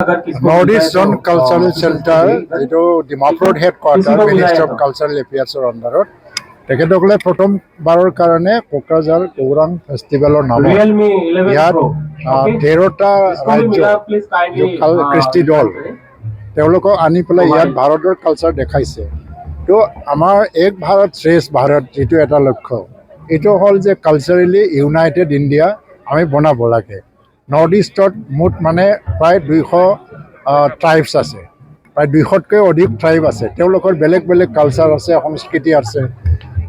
North East Zone Cultural Center, এইটো Dimapur headquarter ministry of cultural এফেয়াৰ্ছৰ আণ্ডাৰত তেখেতসকলে প্ৰথমবাৰৰ কাৰণে কোকৰাঝাৰ গৌৰাং ফেষ্টিভেলৰ নামত ইয়াত 13টা ৰাজ্য কৃষ্টি দল তেওঁলোকক আনি পেলাই ইয়াত ভাৰতৰ কালচাৰ দেখাইছে। তো আমাৰ এক ভাৰত শ্ৰেষ্ঠ ভাৰত যিটো এটা লক্ষ্য, এইটো হ'ল যে কালচাৰেলি ইউনাইটেড ইণ্ডিয়া আমি বনাব লাগে। নৰ্থ ইষ্টত মুঠ মানে প্ৰায় 200 ট্ৰাইবছ আছে, প্ৰায় 200তকৈ অধিক ট্ৰাইব আছে। তেওঁলোকৰ বেলেগ বেলেগ কালচাৰ আছে, সংস্কৃতি আছে।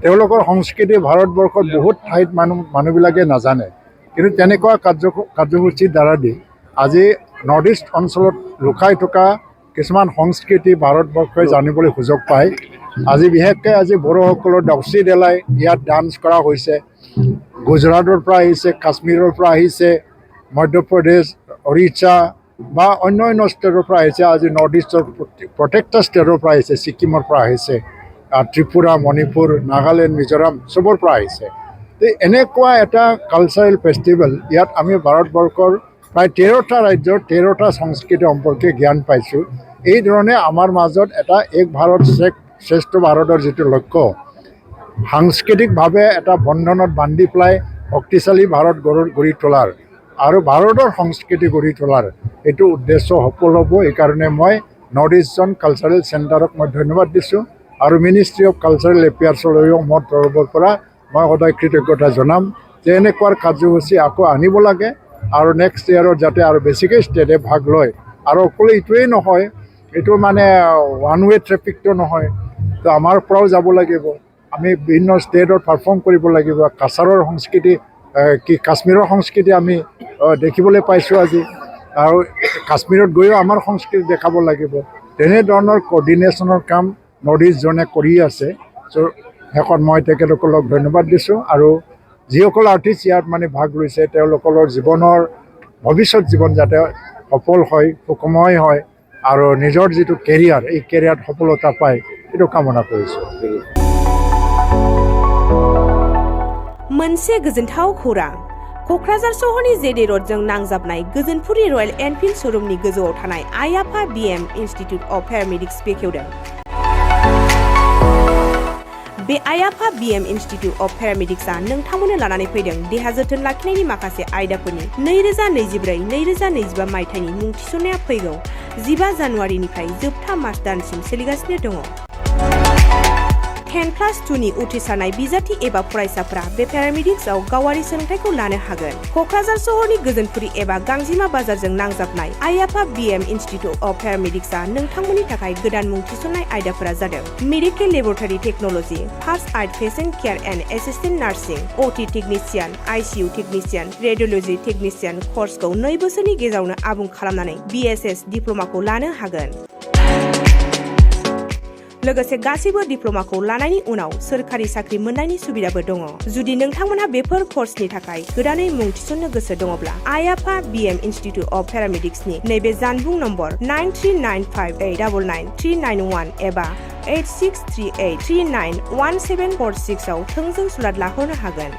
তেওঁলোকৰ সংস্কৃতি ভাৰতবৰ্ষত বহুত ঠাইত মানুহবিলাকে নাজানে, কিন্তু তেনেকুৱা কাৰ্যসূচীৰ দ্বাৰা দি আজি নৰ্থ ইষ্ট অঞ্চলত লুকাই থকা কিছুমান সংস্কৃতি ভাৰতবৰ্ষই জানিবলৈ সুযোগ পায়। আজি বিশেষকৈ আজি বড়োসকলৰ দাউচি ডেলাই ইয়াত ডান্স কৰা হৈছে। গুজৰাটৰ পৰা আহিছে, কাশ্মীৰৰ পৰা আহিছে, মধ্যপ্ৰদেশ, উৰিষ্যা বা অন্য ষ্টেটৰ পৰা আহিছে। আজি নৰ্থ ইষ্টৰ প্ৰত্যেকটা ষ্টেটৰ পৰা আহিছে, ছিকিমৰ পৰা আহিছে, ত্ৰিপুৰা, মণিপুৰ, নাগালেণ্ড, মিজোৰাম চবৰ পৰা আহিছে। এনেকুৱা এটা কালচাৰেল ফেষ্টিভেল ইয়াত আমি ভাৰতবৰ্ষৰ প্ৰায় 13টা ৰাজ্যৰ 13টা সংস্কৃতি সম্পৰ্কে জ্ঞান পাইছোঁ। এই ধৰণে আমাৰ মাজত এটা এক ভাৰত শ্ৰেষ্ঠ ভাৰতৰ যিটো লক্ষ্য, সাংস্কৃতিকভাৱে এটা বন্ধনত বান্ধি পেলাই শক্তিশালী ভাৰত গঢ়ি তোলাৰ আৰু ভাৰতৰ সংস্কৃতি গঢ়ি তোলাৰ এইটো উদ্দেশ্য সফল হ'ব। এইকাৰণে মই নৰ্থ ইষ্ট জোন কালচাৰেল চেণ্টাৰক মই ধন্যবাদ দিছোঁ আৰু মিনিষ্ট্ৰি অফ কালচাৰেল এফেয়াৰ্ছলৈও মোৰ তৰফৰ পৰা মই সদায় কৃতজ্ঞতা জনাম যে এনেকুৱা কাৰ্যসূচী আকৌ আনিব লাগে আৰু নেক্সট ইয়েৰত যাতে আৰু বেছিকৈ ষ্টেটে ভাগ লয়। আৰু অকল এইটোৱেই নহয়, এইটো মানে ওৱান ৱে ট্ৰেফিকটো নহয়, তো আমাৰ পৰাও যাব লাগিব। আমি বিভিন্ন ষ্টেটত পাৰফৰ্ম কৰিব লাগিব। কাছাৰৰ সংস্কৃতি কাশ্মীৰৰ সংস্কৃতি আমি দেখিবলৈ পাইছোঁ আজি, আৰু কাশ্মীৰত গৈও আমাৰ সংস্কৃতি দেখাব লাগিব। তেনেধৰণৰ কৰ্ডিনেশ্যনৰ কাম নৰ্থ ইষ্ট জোনে কৰি আছে। চ' শেষত মই তেখেতসকলক ধন্যবাদ দিছোঁ আৰু যিসকল আৰ্টিষ্ট ইয়াত মানে ভাগ লৈছে তেওঁলোকৰ জীৱনৰ ভৱিষ্যত জীৱন যাতে সফল হয়, সুখময় হয় আৰু নিজৰ যিটো কেৰিয়াৰ, এই কেৰিয়াৰত সফলতা পায়, এইটো কামনা কৰিছোঁ। मोनसे गोजोनथाव खौरां। क'क्राझार सहरनि जेडे र'डजों नांजाबनाय गोजोनपुरि रयेल एनफिल्ड श'रुमनि गोजौआव थानाय आइ आफा बिएम इनस्टिट्युट अफ पेरामेडिक्स बेखेवदों। बे आइ आफा बिएम इनस्टिट्युट अफ पेरामेडिक्सआ नोंथांमोननो लानानै फैदों देहा जोथोन लाखिनायनि माखासे आयदाफोरनि 2024-2025 मायथाइनि मुं थिसननाया फैगौ 15 जानुवारिनिफ्राय जोबथा मार्च दानसिम सोलिगासिनो दङ। 10+2नि उथ्रिसारनाय बिजाथि एबा फरायसाफोरा बे पेरामेडिक्सआव गावारि सोलोंथाइखौ लानो हागोन। क'क्राझार सहरनि गोजोनपुरि एबा गांजिमा बाजारजों नांजाबनाय आइ आफा बिएम इनस्टिट्युट अफ पेरामेडिक्सआ नोंथांमोननि थाखाय गोदान मुं थिसननाय आयदाफोरा जादों medical laboratory technology, first aid patient care and assistant nursing, OT technician, ICU technician, radiology technician कर्सखौ 2 बोसोरनि गेजेरावनो आबुं खालामनानै बिएसएस डिप्ल'माखौ लानो हागोन। लोगोसे गासैबो डिप्ल'माखौ लानायनि उनाव सोरखारि साख्रि मोननायनि सुबिदाबो दङ। जुदि नोंथांमोनहा बेफोर कर्सनि थाखाय गोदानै मुं थिसननो गोसो दङब्ला आइ आफा बिएम इनस्टिट्युट अफ पेरामेडिक्सनि नैबे जानबुं नम्बर 9395899391 एबा 8638391746 आव थोंजों सुलाद लाहरनो हागोन।